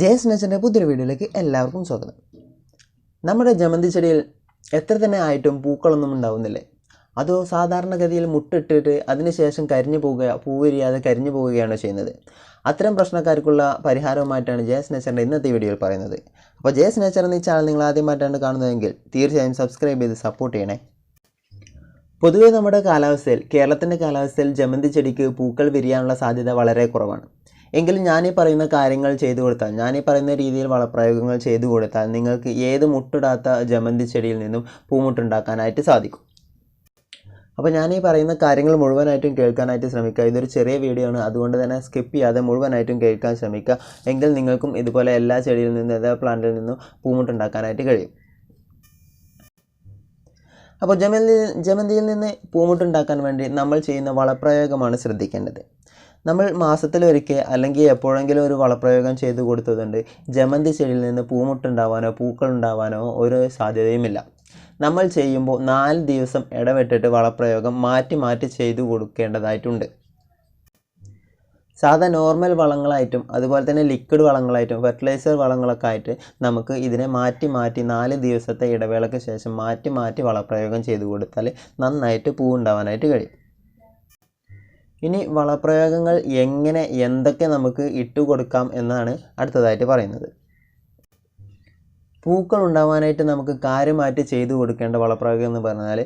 ജയസ് നെച്ചറിൻ്റെ പുതിയൊരു വീഡിയോയിലേക്ക് എല്ലാവർക്കും സ്വാഗതം. നമ്മുടെ ജമന്തി ചെടിയിൽ എത്ര തന്നെ ആയിട്ടും പൂക്കളൊന്നും ഉണ്ടാവുന്നില്ലേ? അതോ സാധാരണഗതിയിൽ മുട്ടിട്ടിട്ട് അതിനുശേഷം കരിഞ്ഞു പോവുക, പൂവിരിയാതെ കരിഞ്ഞു പോവുകയാണോ ചെയ്യുന്നത്? അത്തരം പ്രശ്നക്കാർക്കുള്ള പരിഹാരവുമായിട്ടാണ് ജയസ് നെച്ചറിൻ്റെ ഇന്നത്തെ വീഡിയോയിൽ പറയുന്നത്. അപ്പോൾ ജയസ് നെച്ചർ എന്ന ഈ ചാനൽ നിങ്ങൾ ആദ്യമായിട്ടാണ് കാണുന്നതെങ്കിൽ തീർച്ചയായും സബ്സ്ക്രൈബ് ചെയ്ത് സപ്പോർട്ട് ചെയ്യണേ. പൊതുവേ നമ്മുടെ കേരളത്തിൻ്റെ കാലാവസ്ഥയിൽ ജമന്തി ചെടിക്ക് പൂക്കൾ വിരിയാനുള്ള സാധ്യത വളരെ കുറവാണ്. എങ്കിലും ഞാനീ പറയുന്ന കാര്യങ്ങൾ ചെയ്തു കൊടുത്താൽ, ഞാനീ പറയുന്ന രീതിയിൽ വളപ്രയോഗങ്ങൾ ചെയ്തു കൊടുത്താൽ നിങ്ങൾക്ക് ഏത് മുട്ടിടാത്ത ജമന്തി ചെടിയിൽ നിന്നും പൂമുട്ടുണ്ടാക്കാനായിട്ട് സാധിക്കും. അപ്പോൾ ഞാനീ പറയുന്ന കാര്യങ്ങൾ മുഴുവനായിട്ടും കേൾക്കാനായിട്ട് ശ്രമിക്കുക. ഇതൊരു ചെറിയ വീഡിയോ ആണ്, അതുകൊണ്ട് തന്നെ സ്കിപ്പ് ചെയ്യാതെ മുഴുവനായിട്ടും കേൾക്കാൻ ശ്രമിക്കുക. എങ്കിൽ നിങ്ങൾക്കും ഇതുപോലെ എല്ലാ ചെടിയിൽ നിന്നും എല്ലാ പ്ലാന്റിൽ നിന്നും പൂമുട്ടുണ്ടാക്കാനായിട്ട് കഴിയും. അപ്പോൾ ജമന്തിയിൽ നിന്ന് പൂമുട്ടുണ്ടാക്കാൻ വേണ്ടി നമ്മൾ ചെയ്യുന്ന വളപ്രയോഗമാണ് ശ്രദ്ധിക്കേണ്ടത്. നമ്മൾ മാസത്തിലൊരിക്കൽ അല്ലെങ്കിൽ എപ്പോഴെങ്കിലും ഒരു വളപ്രയോഗം ചെയ്തു കൊടുത്തതുകൊണ്ട് ജമന്തി ചെടിയിൽ നിന്ന് പൂമുട്ടുണ്ടാവാനോ പൂക്കളുണ്ടാവാനോ ഒരു സാധ്യതയുമില്ല. നമ്മൾ ചെയ്യുമ്പോൾ 4 ദിവസം ഇടവിട്ടിട്ട് വളപ്രയോഗം മാറ്റി ചെയ്തു കൊടുക്കേണ്ടതായിട്ടുണ്ട്. സാധാ നോർമൽ വളങ്ങളായിട്ടും അതുപോലെ തന്നെ ലിക്വിഡ് വളങ്ങളായിട്ടും ഫെർട്ടിലൈസർ വളങ്ങളൊക്കെ ആയിട്ട് നമുക്ക് ഇതിനെ മാറ്റി 4 ദിവസത്തെ ഇടവേളയ്ക്ക് ശേഷം മാറ്റി വളപ്രയോഗം ചെയ്തു കൊടുത്താൽ നന്നായിട്ട് പൂവുണ്ടാവാനായിട്ട് കഴിയും. ഇനി വളപ്രയോഗങ്ങൾ എന്തൊക്കെ നമുക്ക് ഇട്ടുകൊടുക്കാം എന്നാണ് അടുത്തതായിട്ട് പറയുന്നത്. പൂക്കൾ ഉണ്ടാവാനായിട്ട് നമുക്ക് കാര്യമായിട്ട് ചെയ്തു കൊടുക്കേണ്ട വളപ്രയോഗം എന്ന് പറഞ്ഞാൽ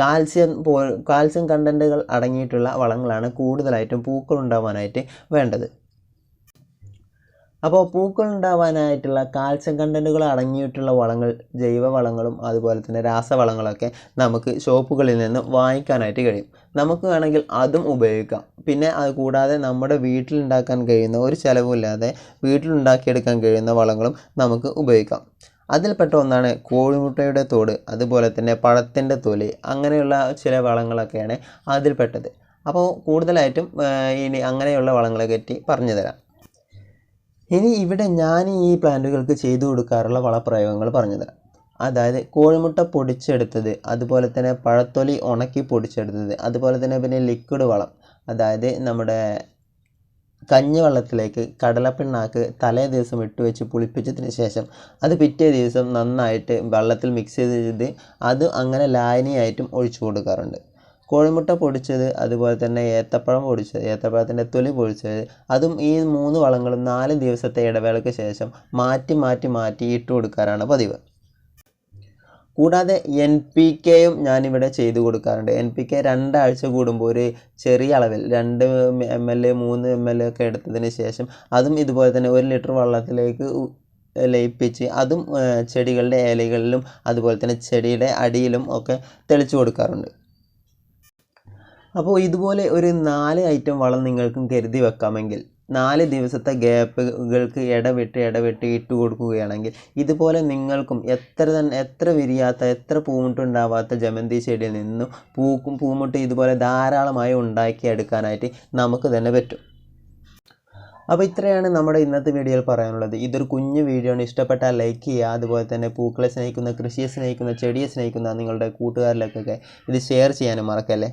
കാൽസ്യം കണ്ടൻറ്റുകൾ അടങ്ങിയിട്ടുള്ള വളങ്ങളാണ് കൂടുതലായിട്ടും പൂക്കൾ ഉണ്ടാവാനായിട്ട് വേണ്ടത്. അപ്പോൾ പൂക്കൾ ഉണ്ടാവാനായിട്ടുള്ള കാൽസ്യം കണ്ടൻറ്റുകൾ അടങ്ങിയിട്ടുള്ള വളങ്ങൾ ജൈവ വളങ്ങളും അതുപോലെ തന്നെ രാസവളങ്ങളൊക്കെ നമുക്ക് ഷോപ്പുകളിൽ നിന്ന് വാങ്ങിക്കാനായിട്ട് കഴിയും. നമുക്ക് വേണമെങ്കിൽ അതും ഉപയോഗിക്കാം. പിന്നെ അത് കൂടാതെ നമ്മുടെ വീട്ടിലുണ്ടാക്കാൻ കഴിയുന്ന ഒരു ചിലവുമില്ലാതെ വീട്ടിലുണ്ടാക്കിയെടുക്കാൻ കഴിയുന്ന വളങ്ങളും നമുക്ക് ഉപയോഗിക്കാം. അതിൽപ്പെട്ട ഒന്നാണ് കോഴിമുട്ടയുടെ തോട്, അതുപോലെ തന്നെ പഴത്തിൻ്റെ തൊലി, അങ്ങനെയുള്ള ചില വളങ്ങളൊക്കെയാണ് അതിൽപ്പെട്ടത്. അപ്പോൾ കൂടുതലായിട്ടും ഇനി അങ്ങനെയുള്ള വളങ്ങളെ പറ്റി പറഞ്ഞു തരാം. ഇനി ഇവിടെ ഞാൻ ഈ പ്ലാന്റുകൾക്ക് ചെയ്തു കൊടുക്കാറുള്ള വളപ്രയോഗങ്ങൾ പറഞ്ഞു തരാം. അതായത് കോഴിമുട്ട പൊടിച്ചെടുത്തത്, അതുപോലെ തന്നെ പഴത്തൊലി ഉണക്കി പൊടിച്ചെടുത്തത്, അതുപോലെ തന്നെ പിന്നെ ലിക്വിഡ് വളം, അതായത് നമ്മുടെ കഞ്ഞിവെള്ളത്തിലേക്ക് കടലപ്പിണ്ണാക്ക് തലേ ദിവസം ഇട്ട് വെച്ച് പുളിപ്പിച്ചതിന് ശേഷം അത് പിറ്റേ ദിവസം നന്നായിട്ട് വെള്ളത്തിൽ മിക്സ് ചെയ്ത് അത് അങ്ങനെ ലായനിയായിട്ടും ഒഴിച്ചു കൊടുക്കാറുണ്ട്. കോഴിമുട്ട പൊടിച്ചത്, അതുപോലെ തന്നെ ഏത്തപ്പഴം പൊടിച്ചത്, ഏത്തപ്പഴത്തിൻ്റെ തൊലി പൊടിച്ചത്, അതും ഈ 3 വളങ്ങളും 4 ദിവസത്തെ ഇടവേളയ്ക്ക് ശേഷം മാറ്റി ഇട്ട് കൊടുക്കാറാണ് പതിവ്. കൂടാതെ NPKയും ഞാനിവിടെ ചെയ്തു കൊടുക്കാറുണ്ട്. NPK 2 ആഴ്ച കൂടുമ്പോൾ ഒരു ചെറിയ അളവിൽ 2 ml 3 ml ഒക്കെ എടുത്തതിന് ശേഷം അതും ഇതുപോലെ തന്നെ 1 ലിറ്റർ വെള്ളത്തിലേക്ക് ലയിപ്പിച്ച് അതും ചെടികളുടെ ഇലകളിലും അതുപോലെ തന്നെ ചെടിയുടെ അടിയിലും ഒക്കെ തെളിച്ചു കൊടുക്കാറുണ്ട്. അപ്പോൾ ഇതുപോലെ ഒരു 4 ഐറ്റം വളം നിങ്ങൾക്കും കരുതി വെക്കാമെങ്കിൽ 4 ദിവസത്തെ ഗ്യാപ്പുകൾക്ക് ഇടവിട്ട് ഇട്ട് കൊടുക്കുകയാണെങ്കിൽ ഇതുപോലെ നിങ്ങൾക്കും എത്ര വിരിയാത്ത എത്ര പൂമുട്ടുണ്ടാവാത്ത ജമന്തി ചെടിയിൽ നിന്നും പൂമുട്ട് ഇതുപോലെ ധാരാളമായി ഉണ്ടാക്കിയെടുക്കാനായിട്ട് നമുക്ക് തന്നെ പറ്റും. അപ്പോൾ ഇത്രയാണ് നമ്മുടെ ഇന്നത്തെ വീഡിയോയിൽ പറയാനുള്ളത്. ഇതൊരു കുഞ്ഞു വീഡിയോ ആണ്. ഇഷ്ടപ്പെട്ടാൽ ലൈക്ക് ചെയ്യുക. അതുപോലെ തന്നെ പൂക്കളെ സ്നേഹിക്കുന്ന, കൃഷിയെ സ്നേഹിക്കുന്ന, ചെടിയെ സ്നേഹിക്കുന്ന നിങ്ങളുടെ കൂട്ടുകാരിലേക്കൊക്കെ ഇത് ഷെയർ ചെയ്യാനും മറക്കല്ലേ.